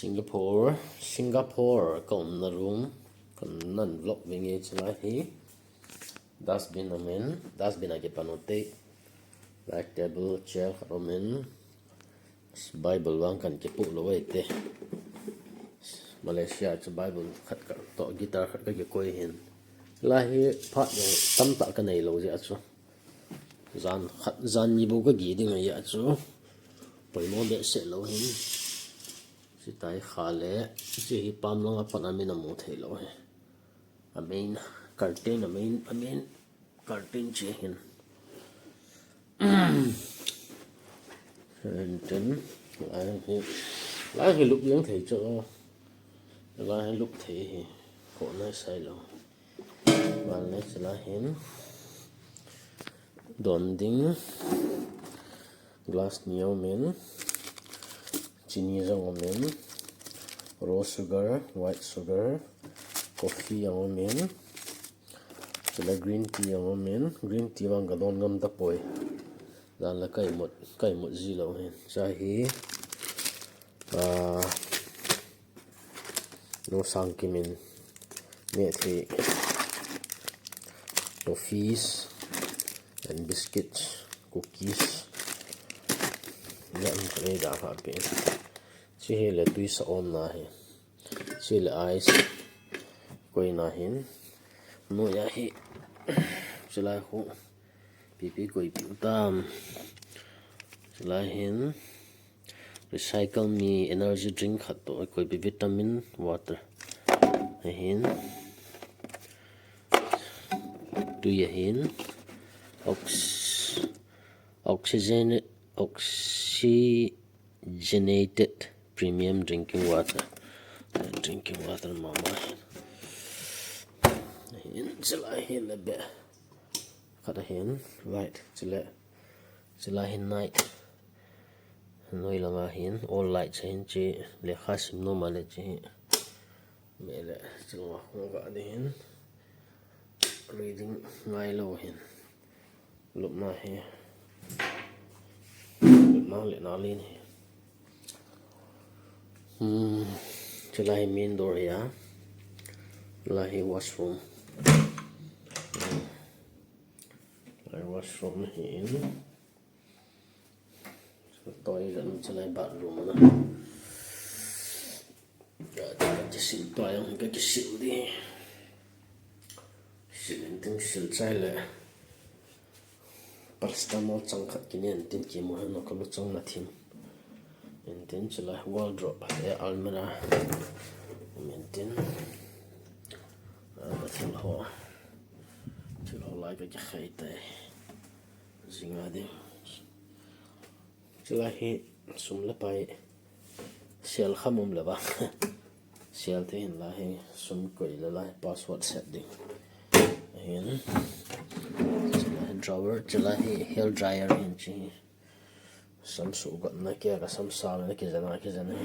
Singapore kon na room kon nan vlog vinge chila hi dustbin amen dustbin age panote like table chair amen bible wang kan ke pu lo te Malaysia chu bible khat ka to guitar khat ka ke koi hin la hi phat yo tam ta ka nei lo je achu zan ni bu ka gi ding ya chu poi mo be se lo hin si tai khale si hi pam long a pan amin mo thei lo he amen curtain amen curtain che hin then lại hi lúc những thầy cho lại lúc thầy khổ nói sai lo và lấy sẽ là hin đòn đinh glass nhiều men chini rong men raw sugar white sugar coffee yang men sẽ là green tea yang men green tea vang cả đòn ngâm tập bồi dan là cây một gì lâu hen cha hi no sang kimin me thi toffees and biscuits cookies yan tre da ha pe chi he le tui sa om na he chi le ice koi na hin no ya hi chila khu pipi koi pi tam chila hin recycle me energy drink khat to koi bi vitamin water hin tu ya hin oxygenated premium drinking water mama hin chila hin la be khata hin right chila hin night noi langa hin all lights hin chi le khasim no male chi mele chungwa nga din reading ngai lo hin lupna he lupna le na lin he chila hi main door ya la hi washroom hin tôi dẫn cho lại bathroom nữa cái xịn tôi không cái xịn đi xịn tiếng xịn trái lại paracetamol chẳng khát cái này tiếng chỉ mua nó có lúc trong là thêm tiếng cho lại wardrobe cái almirah tiếng cái thêm họ lại cái khay tay zinga đi chila hi sum la pai sel khamum la ba sel te hin la hi sum koi la la password set ding hin chila drawer chila hi hair dryer hin chi sam su got na ke ka sam sa na ke jana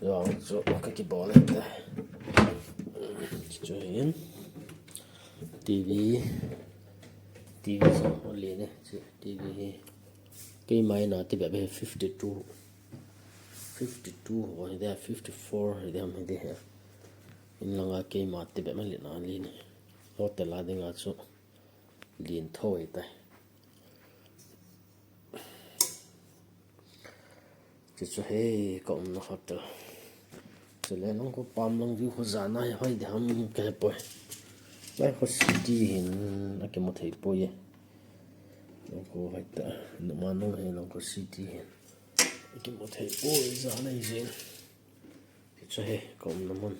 yo so ka ki bol ta chu hin tv so le ne tv hi cái máy nào thì bé 52 rồi đây 54 rồi đây mình đây in langa cái mà thì bé mình lên lên hotel là đừng ác liền thôi tay chỉ cho hay còn nó hotel cho nên nó có pam long view có giá này hay để ham cái bồi lại có city hình cái một thầy bồi nó có phải ta nó mà nó hay nó có city cái một thầy bôi giá này gì thì cho hay còn nó muốn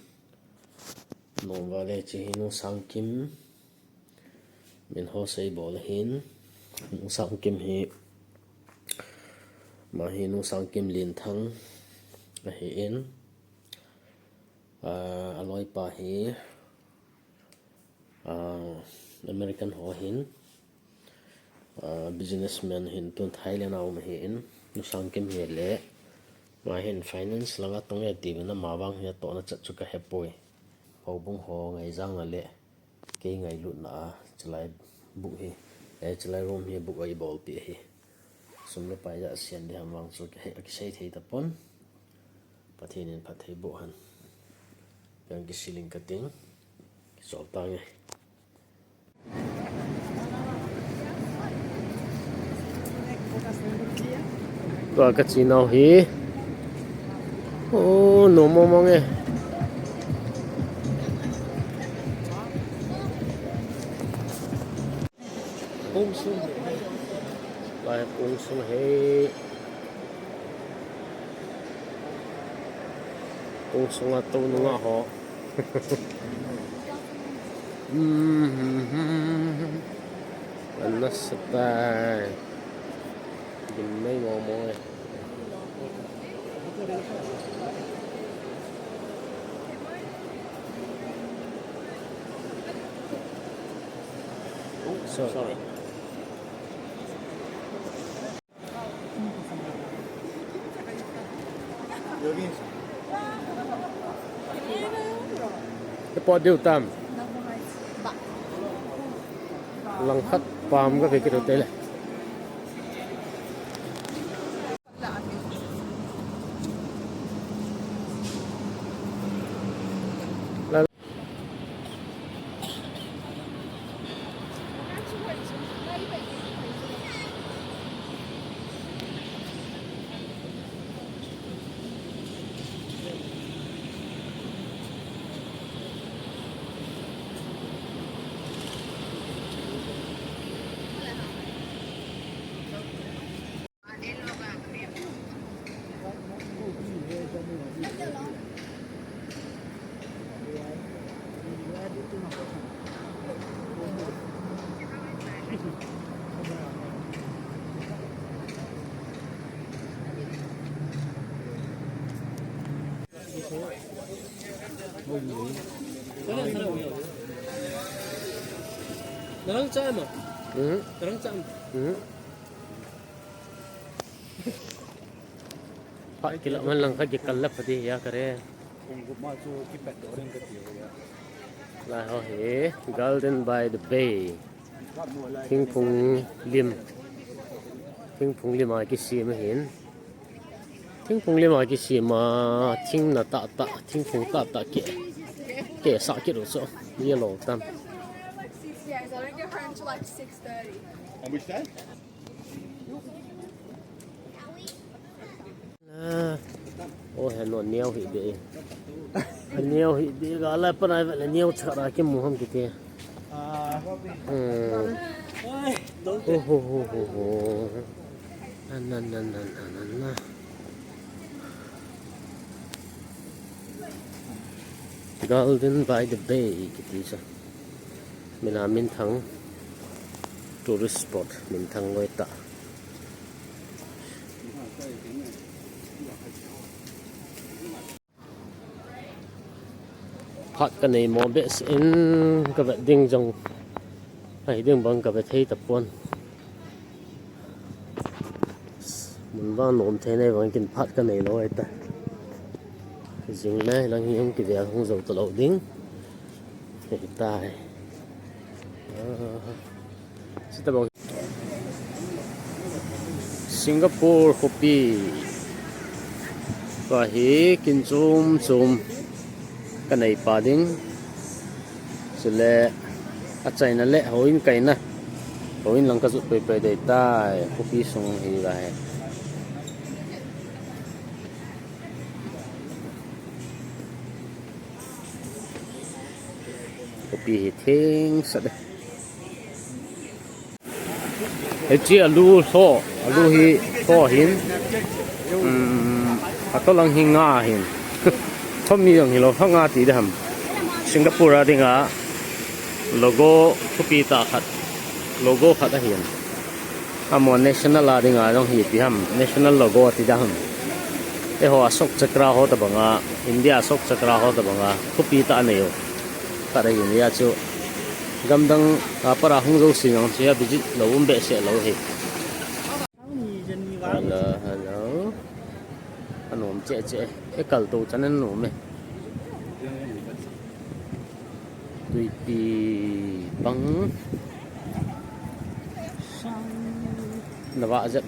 nó vào đây chỉ nó sang kim mình họ xây bỏ là hin nó sang kim hi mà hi nó sang kim liền thăng là hin alloy pa hi American ho hin businessman hin tun Thailand au ma hin nu sang kem he le ma hin finance langa tong ya ti na ma wang he to na chat chu ka hepoi ho bung ho ngai jang na le ke ngai lu na chlai bu hi e chlai room hi bu ai bol pi hi sum le pa ya sian de ham wang chu ke he ki sei thei ta pon pathin pathei bo han yang ki ceiling cutting so tang e to ka chinau hi no mong e ung sung lai ung sung he ung sung a to nu nga ho anh nó spa nhìn mấy mò mò này sorry cái pot điêu tam lăng khất palm cái đầu tiên này Nang chai mà. Nang chai. phải cái lợn lăng cái cần lấp đi ya kare là họ hệ Golden by the Bay thinh phùng lim ai cái gì mà hiện thinh phùng lim ai cái gì mà thinh là tạ thinh phùng tạ kẻ sao cái đồ số như lẩu tam. I don't get home till like 6:30. On which day? Ôi hèn nó neo hị đi neo hị đi gà lại bên này vậy là neo chợ ra cái mũ không kìa Golden by the Bay kìa sao mình làm mình thắng tourist spot mình thắng ngôi tạ hot cái này mò bé in cái vật đinh trong hay đinh bằng cái vật thấy tập quân mình vào nôm thế này vẫn kinh phát cái này nói ta dừng này là những cái việc không giàu từ lâu đinh hiện tại Singapore coffee và hi kinh zoom cái này pa ding sẽ là China lệ hoin cái na hoin lang ka zu pe de ta coffee song hi la hai coffee hi theng sa de chỉ alu hi tho hin ato lang hi nga hin thom mi ang hilo nga ti dam Singapore dinga logo kopi ta khat logo khat a hian amo national a dinga long hi ti ham national logo ti da ham e ho asok chakra ho ta banga India asok chakra ho ta banga kopi ta nei yo ta re yin ya chu gamdang para hungzo sinong sia visit lo umbe se lo he hello anom che e kal to chanan no me tui pi bang nawa zep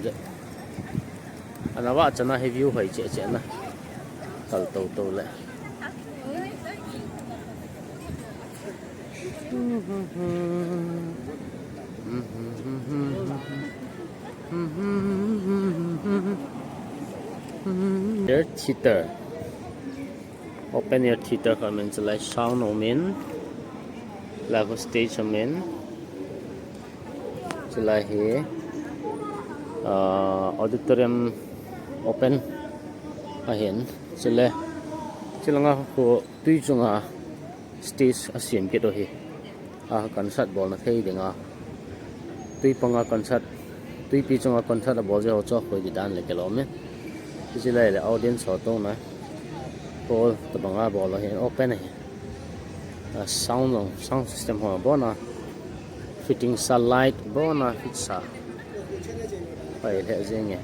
anawa chana he view hai che na Tàu tàu tàu lại. Air theater. Open air theater ka men chalai sound omen. Lago stage omen. Chalai he. Auditorium open. Ahen. Chalai. Chilanga ko tui chunga stage asiam ke do he. Concert ball na thei denga. Tui panga concert. Tui pi chunga concert a ball je ho chok khoi di dan le ke lo me. Chilai le audience ho to na. Ball to banga ball he open he. Sound system ho bona. Fitting sa light bona fit sa. Pai le jeng ye.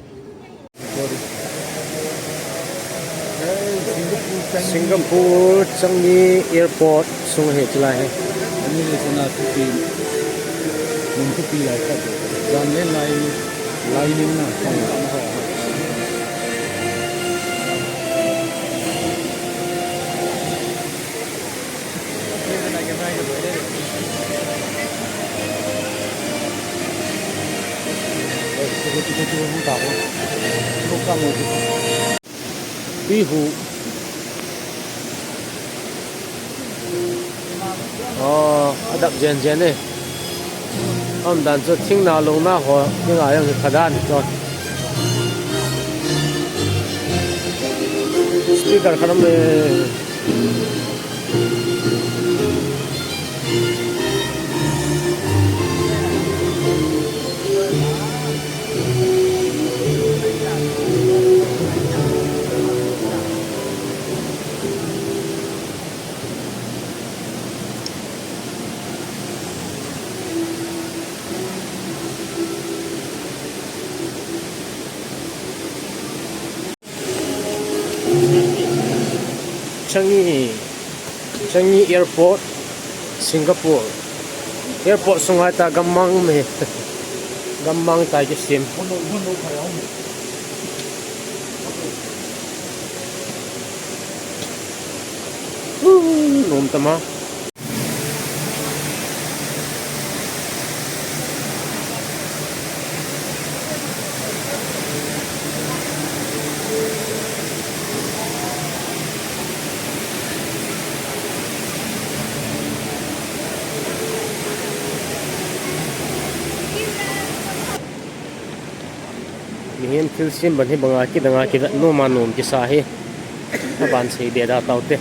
Singapore Changi Airport sung he chila he. Ani le sana tupi mun tupi la ka jan le lai ning na song kam ho Bihu. Adap jen jen ne. Am dan cho thing na lo na ho nhưng ai yang khadan cho. Speaker khanam le. Changi Airport, Singapore. Airport sungai ta gammang me. Gammang ta ke sim. Nom tama. Mihin thil sim ban hi banga ki danga ki no ma nom ki sa hi ban sei de da taute